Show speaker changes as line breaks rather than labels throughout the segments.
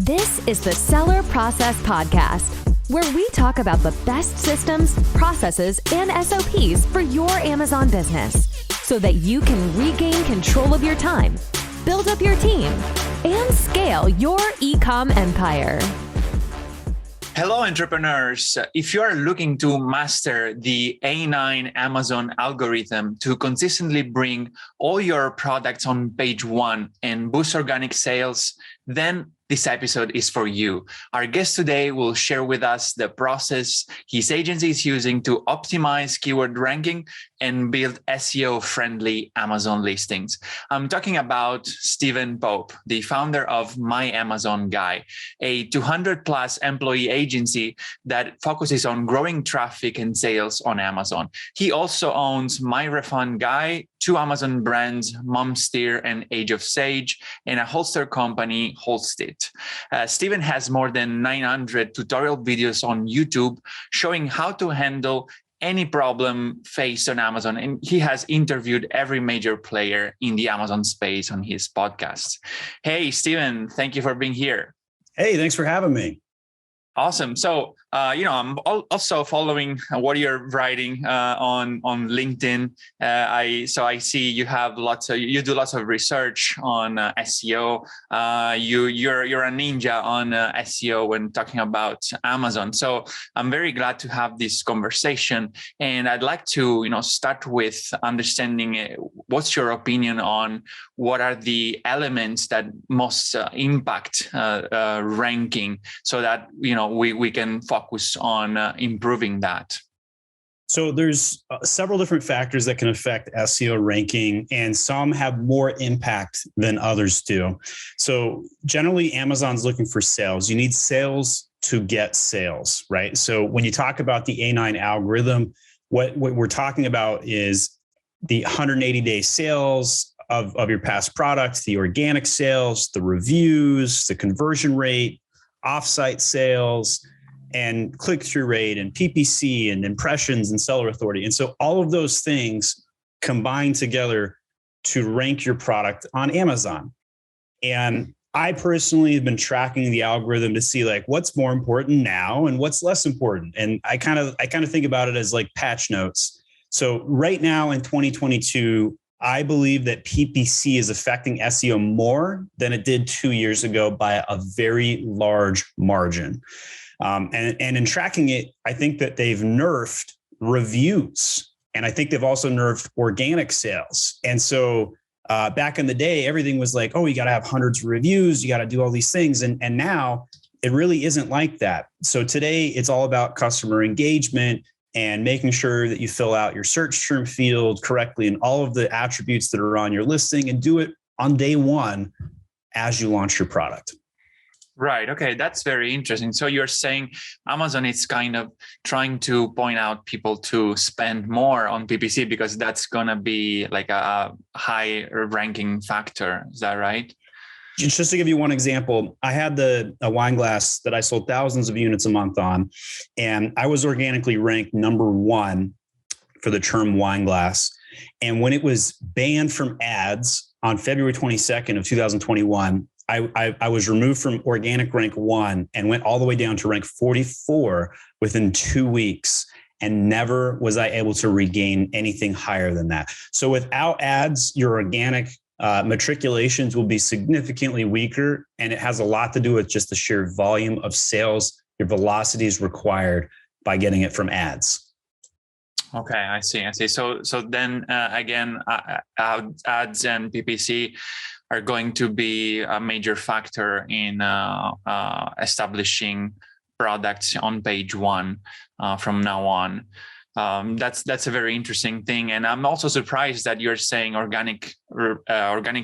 This is the Seller Process Podcast, where we talk about the best systems, processes, and SOPs for your Amazon business so that you can regain control of your time, build up your team, and scale your e-com empire.
Hello, entrepreneurs. If you are looking to master the A9 Amazon algorithm to consistently bring all your products on page one and boost organic sales, then this episode is for you. Our guest today will share with us the process his agency is using to optimize keyword ranking and build SEO-friendly Amazon listings. I'm talking about Stephen Pope, the founder of My Amazon Guy, a 200-plus employee agency that focuses on growing traffic and sales on Amazon. He also owns My Refund Guy, two Amazon brands, Momsteer and Age of Sage, and a holster company, Holstit. Stephen has more than 900 tutorial videos on YouTube showing how to handle any problem faced on Amazon. And he has interviewed every major player in the Amazon space on his podcast. Hey, Stephen, thank you for being here.
Hey, thanks for having me.
Awesome. So, I'm also following what you're writing on LinkedIn. I see you have you do lots of research on SEO. You're a ninja on SEO when talking about Amazon. So I'm very glad to have this conversation, and I'd like to start with understanding what's your opinion on what are the elements that most impact ranking, so that we can focus on improving that.
So there's several different factors that can affect SEO ranking, and some have more impact than others do. So generally, Amazon's looking for sales. You need sales to get sales, right? So when you talk about the A9 algorithm, what we're talking about is the 180-day sales of your past products, the organic sales, the reviews, the conversion rate, offsite sales, and click-through rate, and PPC, and impressions, and seller authority. And so all of those things combine together to rank your product on Amazon. And I personally have been tracking the algorithm to see what's more important now and what's less important. And I kind of think about it as like patch notes. So right now in 2022, I believe that PPC is affecting SEO more than it did 2 years ago by a very large margin. And in tracking it, I think that they've nerfed reviews, and I think they've also nerfed organic sales. And so back in the day, everything was like, oh, you got to have hundreds of reviews, you got to do all these things. And now it really isn't like that. So today it's all about customer engagement and making sure that you fill out your search term field correctly and all of the attributes that are on your listing, and do it on day one as you launch your product.
Right. Okay. That's very interesting. So you're saying Amazon is kind of trying to point out people to spend more on PPC because that's going to be like a high ranking factor. Is that right?
Just to give you one example, I had a wine glass that I sold thousands of units a month on, and I was organically ranked number one for the term wine glass. And when it was banned from ads on February 22nd of 2021, I was removed from organic rank 1 and went all the way down to rank 44 within 2 weeks. And never was I able to regain anything higher than that. So without ads, your organic matriculations will be significantly weaker. And it has a lot to do with just the sheer volume of sales, your velocity is required by getting it from ads.
Okay, I see. So then again, ads and PPC are going to be a major factor in establishing products on page one from now on. That's a very interesting thing, and I'm also surprised that you're saying organic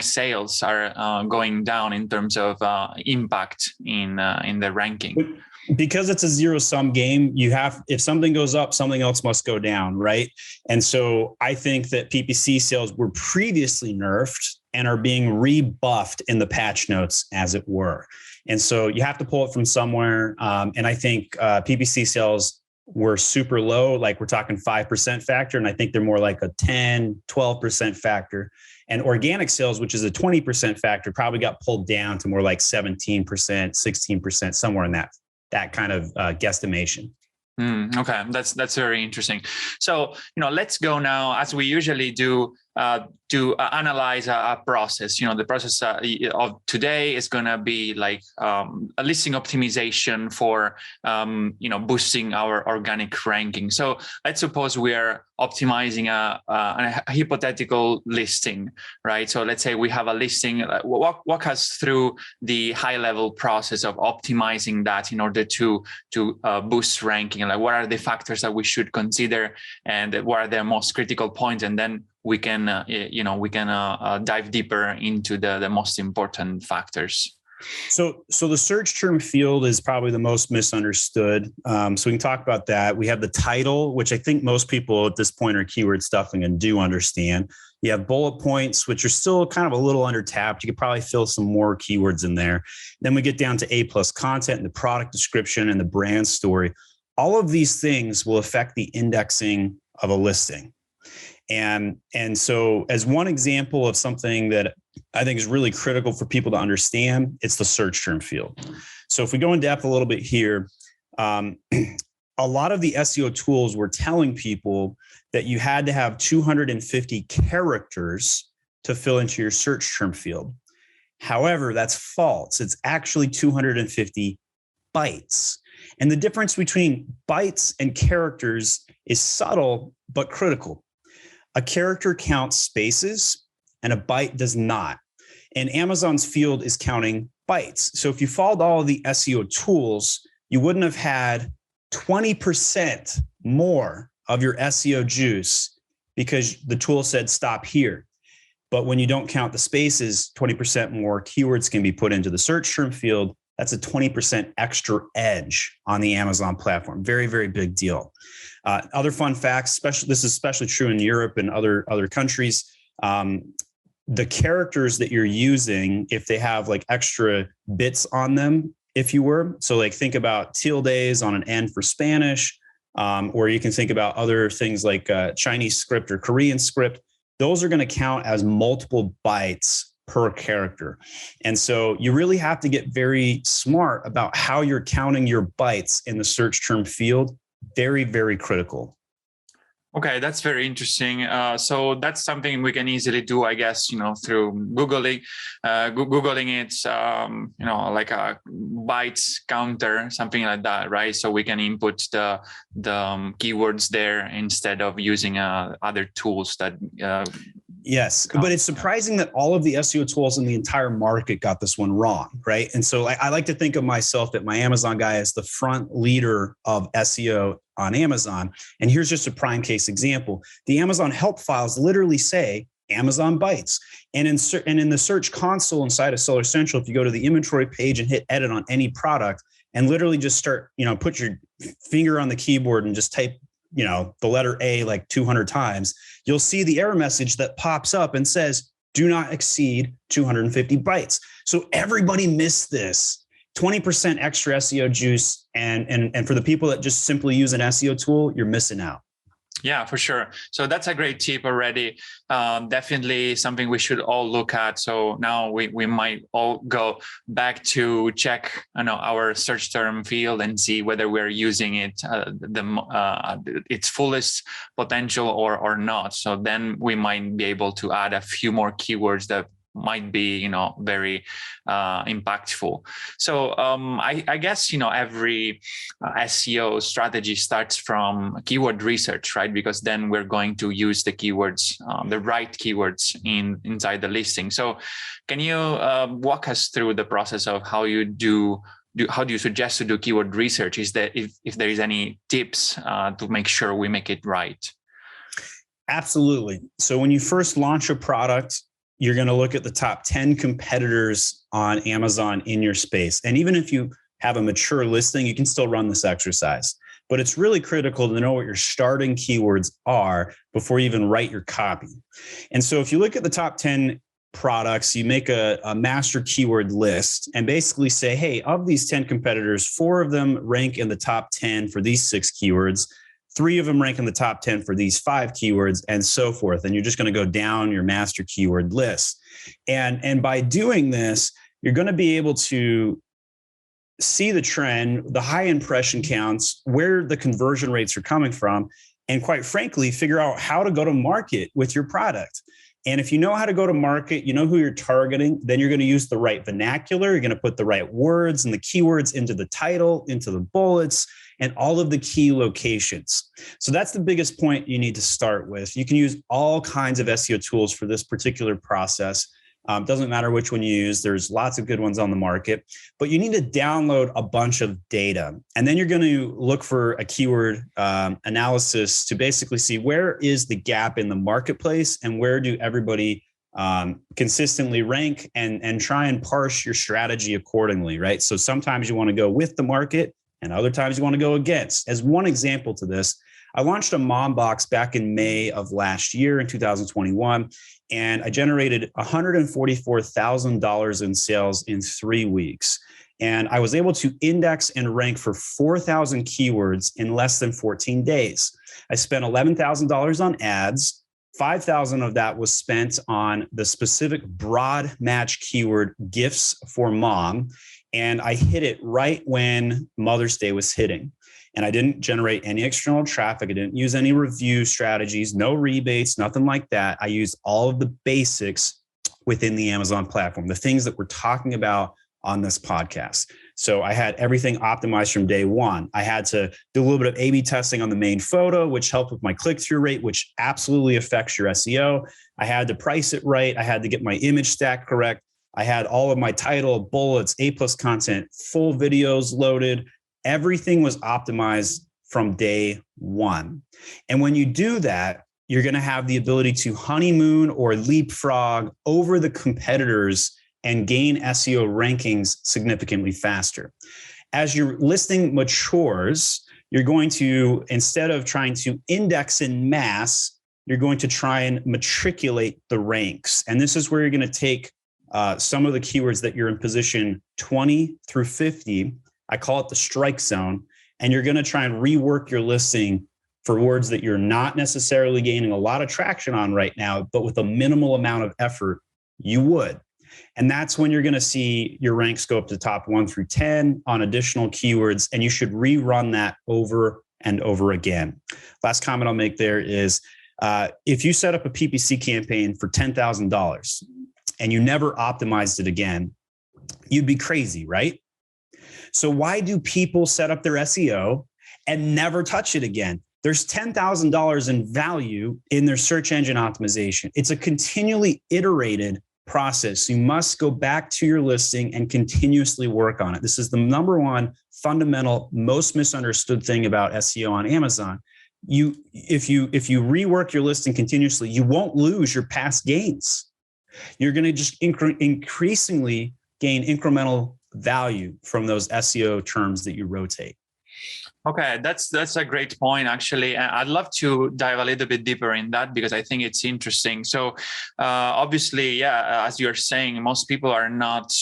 sales are going down in terms of impact in the ranking.
Because it's a zero-sum game, if something goes up, something else must go down, right? And so I think that PPC sales were previously nerfed and are being rebuffed in the patch notes, as it were. And so you have to pull it from somewhere. And I think PPC sales were super low, like we're talking 5% factor. And I think they're more like a 10, 12% factor. And organic sales, which is a 20% factor, probably got pulled down to more like 17%, 16%, somewhere in that kind of guesstimation.
Okay, that's very interesting. So, let's go now, as we usually do, to analyze a process. The process of today is going to be like a listing optimization for boosting our organic ranking. So let's suppose we are optimizing a hypothetical listing, right? So let's say we have a listing. Walk us through the high level process of optimizing that in order to boost ranking. Like, what are the factors that we should consider, and what are the most critical points, and then we can dive deeper into the most important factors.
So the search term field is probably the most misunderstood. So we can talk about that. We have the title, which I think most people at this point are keyword stuffing and do understand. You have bullet points, which are still kind of a little under tapped. You could probably fill some more keywords in there. Then we get down to A+ content and the product description and the brand story. All of these things will affect the indexing of a listing. And so as one example of something that I think is really critical for people to understand, it's the search term field. So if we go in depth a little bit here, a lot of the SEO tools were telling people that you had to have 250 characters to fill into your search term field. However, that's false. It's actually 250 bytes. And the difference between bytes and characters is subtle, but critical. A character counts spaces and a byte does not. And Amazon's field is counting bytes. So if you followed all of the SEO tools, you wouldn't have had 20% more of your SEO juice because the tool said stop here. But when you don't count the spaces, 20% more keywords can be put into the search term field. That's a 20% extra edge on the Amazon platform. Very, very big deal. Other fun facts, this is especially true in Europe and other countries. The characters that you're using, if they have like extra bits on them, if you were, so like think about tildes on an N for Spanish, or you can think about other things like Chinese script or Korean script. Those are going to count as multiple bytes per character. And so you really have to get very smart about how you're counting your bytes in the search term field. Very, very critical.
Okay, that's very interesting. So that's something we can easily do, I guess, through Googling it, like a bytes counter, something like that, right? So we can input the keywords there instead of using other tools that.
Yes, but it's surprising that all of the SEO tools in the entire market got this one wrong, right? And so I like to think of myself at my Amazon guy as the front leader of SEO on Amazon. And here's just a prime case example. The Amazon help files literally say Amazon bytes. And in the search console inside of Seller Central, if you go to the inventory page and hit edit on any product and literally just start, put your finger on the keyboard and just type the letter A like 200 times, you'll see the error message that pops up and says, do not exceed 250 bytes. So everybody missed this 20% extra SEO juice. And for the people that just simply use an SEO tool, you're missing out.
Yeah, for sure. So that's a great tip already. Definitely something we should all look at. So now we might all go back to check our search term field and see whether we're using it its fullest potential or not. So then we might be able to add a few more keywords that might be very impactful. So I guess every SEO strategy starts from keyword research, right? Because then we're going to use the keywords, the right keywords inside the listing. So can you walk us through the process of how you suggest to do keyword research? Is that if there is any tips to make sure we make it right?
Absolutely. So when you first launch a product, you're going to look at the top 10 competitors on Amazon in your space. And even if you have a mature listing, you can still run this exercise. But it's really critical to know what your starting keywords are before you even write your copy. And so if you look at the top 10 products, you make a master keyword list and basically say, hey, of these 10 competitors, 4 of them rank in the top 10 for these 6 keywords. 3 of them rank in the top 10 for these 5 keywords, and so forth. And you're just going to go down your master keyword list. And by doing this, you're going to be able to see the trend, the high impression counts, where the conversion rates are coming from, and quite frankly, figure out how to go to market with your product. And if you know how to go to market, you know who you're targeting, then you're going to use the right vernacular. You're going to put the right words and the keywords into the title, into the bullets, and all of the key locations. So that's the biggest point you need to start with. You can use all kinds of SEO tools for this particular process. Doesn't matter which one you use. There's lots of good ones on the market, but you need to download a bunch of data. And then you're going to look for a keyword analysis to basically see where is the gap in the marketplace and where do everybody consistently rank, and try and parse your strategy accordingly, right? So sometimes you want to go with the market and other times you want to go against. As one example to this, I launched a mom box back in May of last year in 2021, and I generated $144,000 in sales in 3 weeks. And I was able to index and rank for 4,000 keywords in less than 14 days. I spent $11,000 on ads. 5,000 of that was spent on the specific broad match keyword gifts for mom. And I hit it right when Mother's Day was hitting. And I didn't generate any external traffic. I didn't use any review strategies, no rebates, nothing like that. I used all of the basics within the Amazon platform, the things that we're talking about on this podcast. So I had everything optimized from day one. I had to do a little bit of A/B testing on the main photo, which helped with my click-through rate, which absolutely affects your SEO. I had to price it right. I had to get my image stack correct. I had all of my title, bullets, A+ content, full videos loaded. Everything was optimized from day one. And when you do that, you're going to have the ability to honeymoon or leapfrog over the competitors and gain SEO rankings significantly faster. As your listing matures, you're going to, instead of trying to index in mass, you're going to try and matriculate the ranks. And this is where you're going to take some of the keywords that you're in position 20 through 50. I call it the strike zone. And you're going to try and rework your listing for words that you're not necessarily gaining a lot of traction on right now, but with a minimal amount of effort, you would. And that's when you're going to see your ranks go up to top 1 through 10 on additional keywords. And you should rerun that over and over again. Last comment I'll make there is if you set up a PPC campaign for $10,000 and you never optimized it again, you'd be crazy, right? So why do people set up their SEO and never touch it again? There's $10,000 in value in their search engine optimization. It's a continually iterated process. You must go back to your listing and continuously work on it. This is the number one fundamental, most misunderstood thing about SEO on Amazon. If you rework your listing continuously, you won't lose your past gains. You're going to just increasingly gain incremental value from those SEO terms that you rotate.
Okay, that's a great point, actually. I'd love to dive a little bit deeper in that because I think it's interesting. So obviously, yeah, as you're saying, most people are not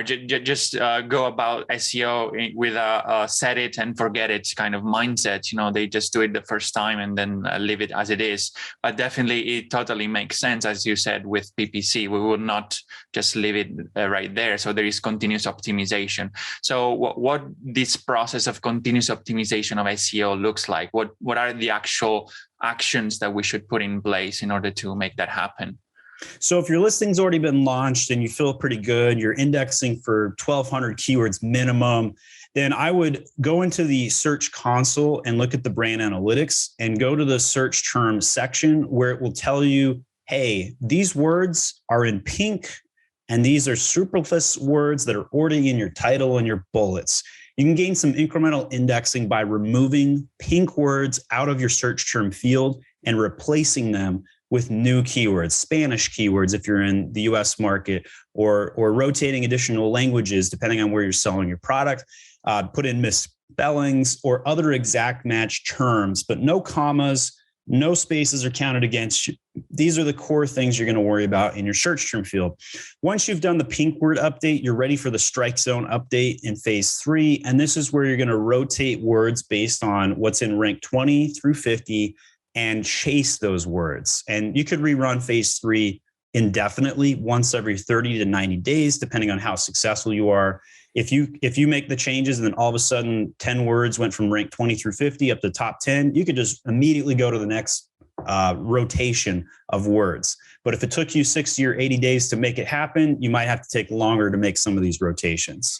just go about SEO with a set it and forget it kind of mindset. You know, they just do it the first time and then leave it as it is. But definitely, it totally makes sense, as you said, with PPC. We will not just leave it right there. So there is continuous optimization. So what this process of continuous optimization of SEO looks like? What are the actual actions that we should put in place in order to make that happen?
So if your listing's already been launched and you feel pretty good, you're indexing for 1,200 keywords minimum, then I would go into the search console and look at the brand analytics and go to the search terms section where it will tell you, hey, these words are in pink and these are superfluous words that are already in your title and your bullets. You can gain some incremental indexing by removing pink words out of your search term field and replacing them with new keywords, Spanish keywords if you're in the US market, or rotating additional languages depending on where you're selling your product. Put in misspellings or other exact match terms, but no commas, No spaces are counted against you. These are the core things you're going to worry about in your search term field. Once you've done the pink word update, you're ready for the strike zone update in phase 3. And this is where you're going to rotate words based on what's in rank 20 through 50 and chase those words. And you could rerun phase 3 indefinitely, once every 30 to 90 days, depending on how successful you are. If you make the changes and then all of a sudden 10 words went from rank 20 through 50 up to top 10, you could just immediately go to the next rotation of words. But if it took you 60 or 80 days to make it happen, you might have to take longer to make some of these rotations.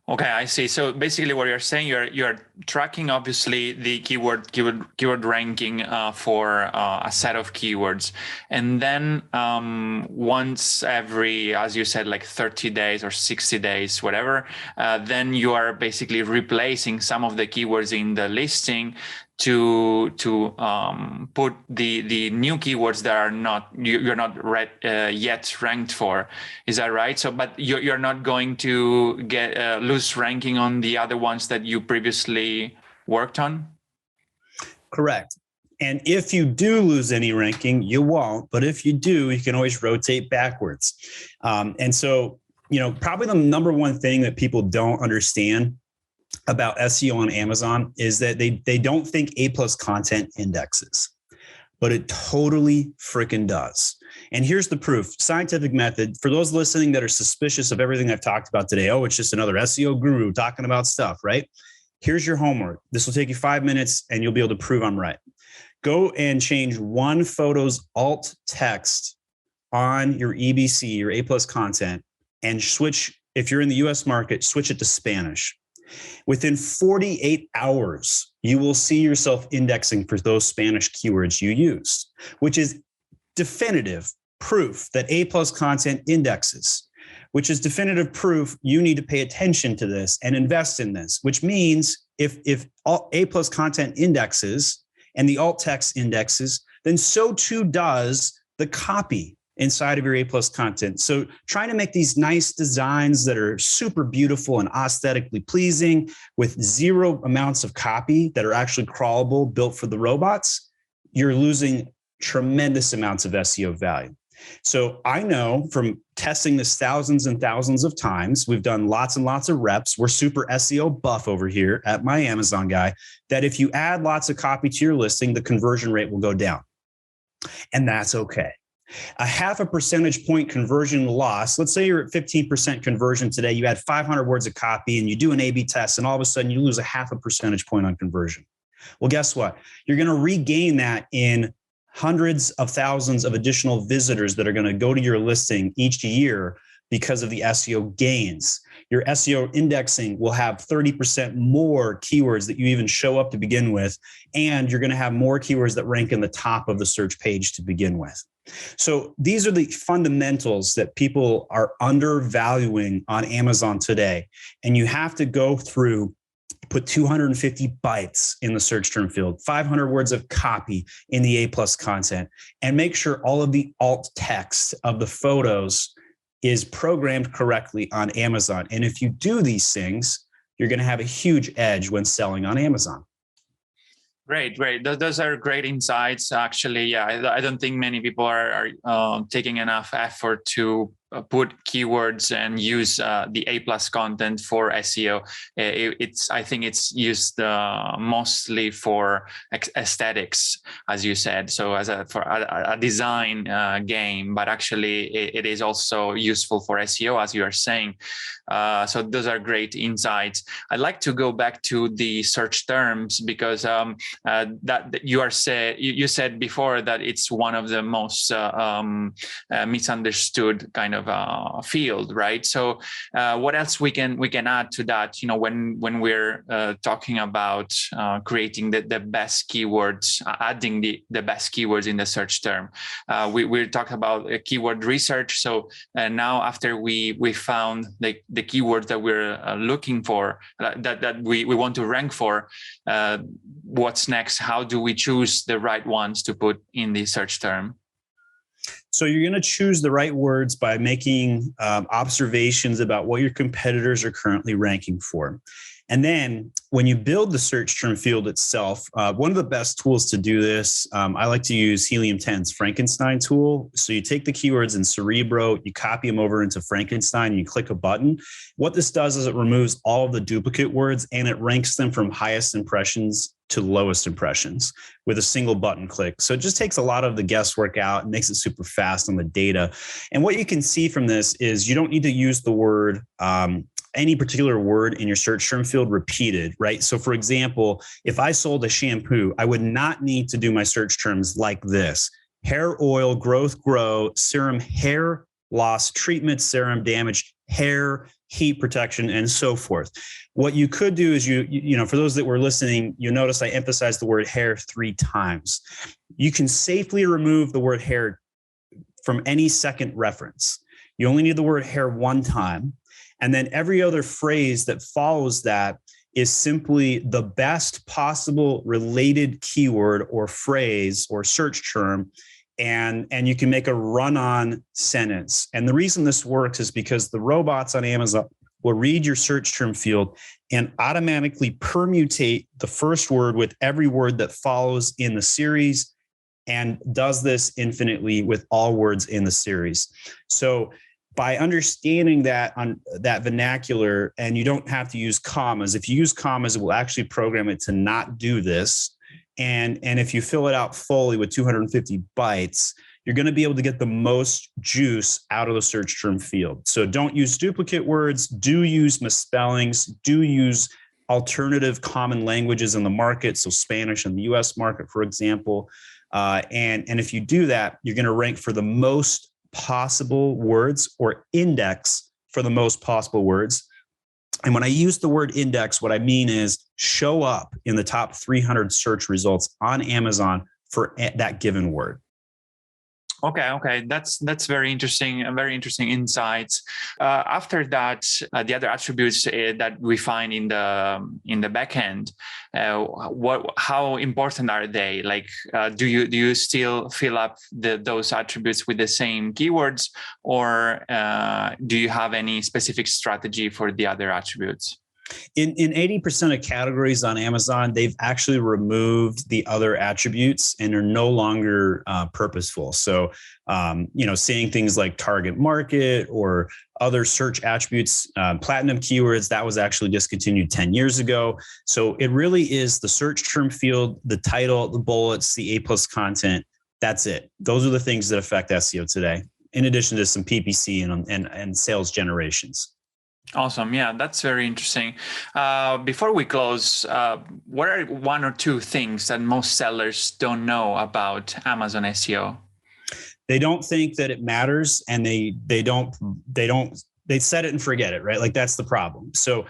Okay, I see. So basically what you're saying, you're tracking obviously the keyword ranking for a set of keywords. And then once every, as you said, like 30 days or 60 days, whatever, then you are basically replacing some of the keywords in the listing to put the new keywords that are not you're not yet ranked for. Is that right? So, but you're not going to get lose ranking on the other ones that you previously worked on?
Correct. And if you do lose any ranking, you won't. But if you do, you can always rotate backwards. And so, probably the number one thing that people don't understand about SEO on Amazon is that they don't think A+ content indexes, but it totally freaking does. And here's the proof. Scientific method. For those listening that are suspicious of everything I've talked about today, oh, it's just another SEO guru talking about stuff, right? Here's your homework. This will take you 5 minutes and you'll be able to prove I'm right. Go and change one photo's alt text on your EBC, your A+ content, and switch, if you're in the US market, switch it to Spanish. Within 48 hours, you will see yourself indexing for those Spanish keywords you used, which is definitive proof that A+ content indexes, which is definitive proof you need to pay attention to this and invest in this, which means if A+ content indexes and the alt text indexes, then so too does the copy inside of your A+ content. So trying to make these nice designs that are super beautiful and aesthetically pleasing with zero amounts of copy that are actually crawlable, built for the robots, you're losing tremendous amounts of SEO value. So I know from testing this thousands and thousands of times, we've done lots and lots of reps. We're super SEO buff over here at My Amazon Guy, that if you add lots of copy to your listing, the conversion rate will go down. And that's okay. A 0.5 percentage point conversion loss. Let's say you're at 15% conversion today. You add 500 words of copy and you do an A/B test, and all of a sudden you lose a 0.5 percentage point on conversion. Well, guess what? You're going to regain that in hundreds of thousands of additional visitors that are going to go to your listing each year because of the SEO gains. Your SEO indexing will have 30% more keywords that you even show up to begin with, and you're going to have more keywords that rank in the top of the search page to begin with. So these are the fundamentals that people are undervaluing on Amazon today. And you have to go through, put 250 bytes in the search term field, 500 words of copy in the A+ content, and make sure all of the alt text of the photos is programmed correctly on Amazon. And if you do these things, you're going to have a huge edge when selling on Amazon.
Great. Those are great insights. Actually, yeah, I don't think many people are taking enough effort to put keywords and use the A+ content for SEO. I think it's used mostly for aesthetics, as you said. So for a design game, but actually it is also useful for SEO, as you are saying. So those are great insights. I'd like to go back to the search terms because that you said before that it's one of the most misunderstood kind of field, right? So what else we can add to that? When we're talking about creating the best keywords, adding the best keywords in the search term, we talked about keyword research. So now after we found the keywords that we're looking for, that we want to rank for, what's next? How do we choose the right ones to put in the search term?
So you're going to choose the right words by making observations about what your competitors are currently ranking for. And then when you build the search term field itself, one of the best tools to do this, I like to use Helium 10's Frankenstein tool. So you take the keywords in Cerebro, you copy them over into Frankenstein, and you click a button. What this does is it removes all of the duplicate words and it ranks them from highest impressions to lowest impressions with a single button click. So it just takes a lot of the guesswork out and makes it super fast on the data. And what you can see from this is you don't need to use the word any particular word in your search term field repeated, right? So for example, if I sold a shampoo, I would not need to do my search terms like this: hair oil, growth, grow, serum, hair loss, treatment, serum, damage, hair, heat protection, and so forth. What you could do is you know, for those that were listening, you notice I emphasized the word hair 3 times. You can safely remove the word hair from any second reference. You only need the word hair 1 time. And then every other phrase that follows that is simply the best possible related keyword or phrase or search term. And you can make a run-on sentence. And the reason this works is because the robots on Amazon will read your search term field and automatically permutate the first word with every word that follows in the series, and does this infinitely with all words in the series. So by understanding that on that vernacular, and you don't have to use commas. If you use commas, it will actually program it to not do this. And if you fill it out fully with 250 bytes, you're going to be able to get the most juice out of the search term field. So don't use duplicate words. Do use misspellings. Do use alternative common languages in the market. So Spanish in the US market, for example. And if you do that, you're going to rank for the most possible words, or index for the most possible words. And when I use the word index, what I mean is show up in the top 300 search results on Amazon for that given word.
Okay, that's very interesting. Very interesting insights. After that, the other attributes that we find in the backend, how important are they? Like, do you still fill up those attributes with the same keywords, or do you have any specific strategy for the other attributes?
In 80% of categories on Amazon, they've actually removed the other attributes and are no longer purposeful. So, seeing things like target market or other search attributes, platinum keywords, that was actually discontinued 10 years ago. So it really is the search term field, the title, the bullets, the A+ content. That's it. Those are the things that affect SEO today, in addition to some PPC and sales generations.
Awesome. Yeah, that's very interesting. Before we close, what are 1 or 2 things that most sellers don't know about Amazon SEO?
They don't think that it matters, and they set it and forget it, right? Like, that's the problem. So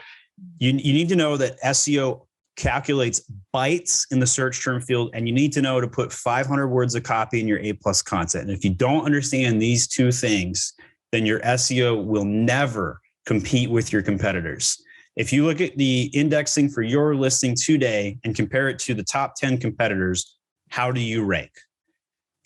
you need to know that SEO calculates bytes in the search term field, and you need to know to put 500 words of copy in your A+ content. And if you don't understand these 2 things, then your SEO will never compete with your competitors. If you look at the indexing for your listing today and compare it to the top 10 competitors, how do you rank?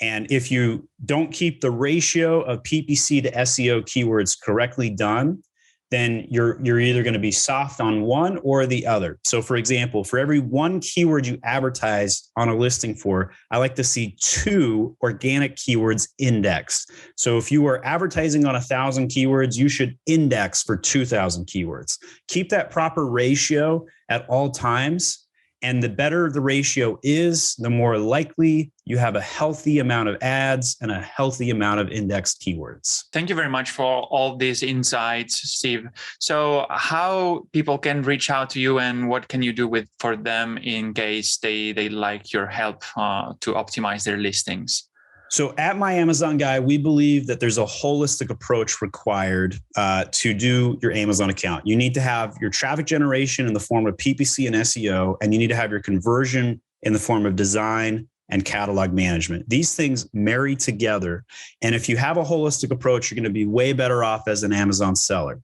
And if you don't keep the ratio of PPC to SEO keywords correctly done, then you're either going to be soft on one or the other. So for example, for every 1 keyword you advertise on a listing for, I like to see 2 organic keywords indexed. So if you are advertising on 1,000 keywords, you should index for 2,000 keywords. Keep that proper ratio at all times. And the better the ratio is, the more likely you have a healthy amount of ads and a healthy amount of indexed keywords.
Thank you very much for all these insights, Steve. So how people can reach out to you, and what can you do for them in case they like your help to optimize their listings?
So at My Amazon Guy, we believe that there's a holistic approach required to do your Amazon account. You need to have your traffic generation in the form of PPC and SEO, and you need to have your conversion in the form of design and catalog management. These things marry together. And if you have a holistic approach, you're going to be way better off as an Amazon seller.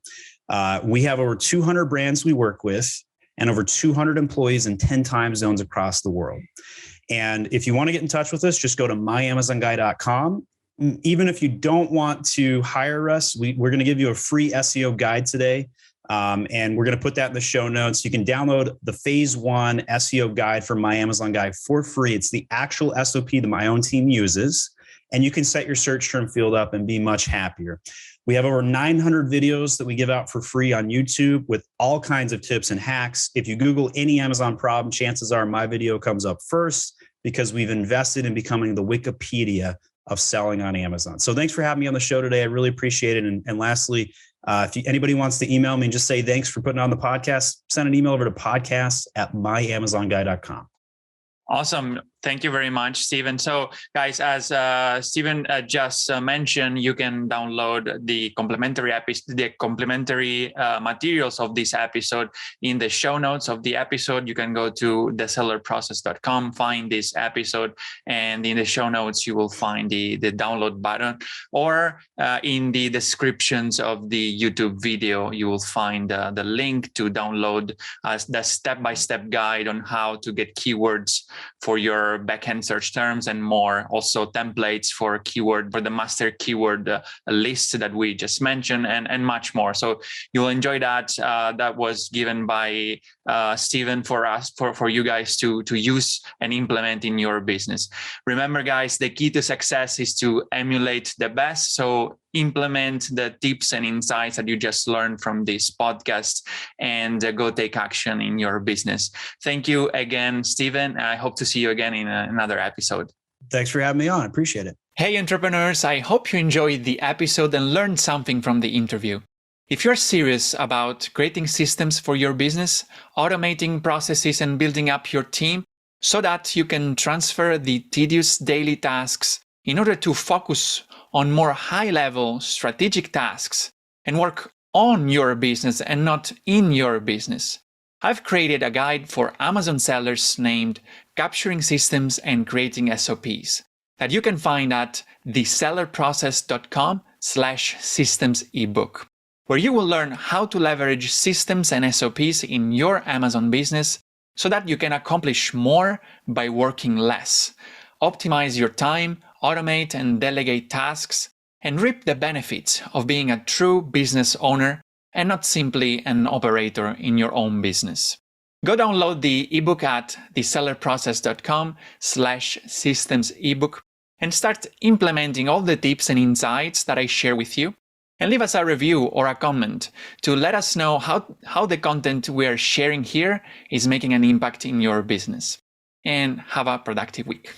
We have over 200 brands we work with and over 200 employees in 10 time zones across the world. And if you want to get in touch with us, just go to myamazonguy.com. even if you don't want to hire us, we're going to give you a free SEO guide today. And we're going to put that in the show notes. You can download the phase 1 SEO guide from My Amazon Guy for free. It's the actual SOP that my own team uses. And you can set your search term field up and be much happier. We have over 900 videos that we give out for free on YouTube with all kinds of tips and hacks. If you Google any Amazon problem, chances are my video comes up first because we've invested in becoming the Wikipedia of selling on Amazon. So thanks for having me on the show today. I really appreciate it. And lastly, if anybody wants to email me and just say thanks for putting on the podcast, send an email over to podcast@myamazonguy.com.
Awesome. Thank you very much, Stephen. So guys, as Stephen just mentioned, you can download the complimentary materials of this episode in the show notes of the episode. You can go to thesellerprocess.com, find this episode, and in the show notes, you will find the download button, or in the descriptions of the YouTube video, you will find the link to download the step-by-step guide on how to get keywords for your backend search terms and more. Also templates for the master keyword list that we just mentioned, and much more. So you'll enjoy that. That was given by Stephen for you guys to use and implement in your business. Remember, guys, the key to success is to emulate the best. So implement the tips and insights that you just learned from this podcast and go take action in your business. Thank you again, Stephen. I hope to see you again in another episode.
Thanks for having me on. I appreciate it.
Hey, entrepreneurs. I hope you enjoyed the episode and learned something from the interview. If you're serious about creating systems for your business, automating processes and building up your team so that you can transfer the tedious daily tasks in order to focus on more high-level strategic tasks and work on your business and not in your business, I've created a guide for Amazon sellers named Capturing Systems and Creating SOPs that you can find at thesellerprocess.com/systems ebook, where you will learn how to leverage systems and SOPs in your Amazon business so that you can accomplish more by working less, optimize your time, automate and delegate tasks, and reap the benefits of being a true business owner and not simply an operator in your own business. Go download the ebook at thesellerprocess.com/systems ebook and start implementing all the tips and insights that I share with you. And leave us a review or a comment to let us know how the content we are sharing here is making an impact in your business. And have a productive week.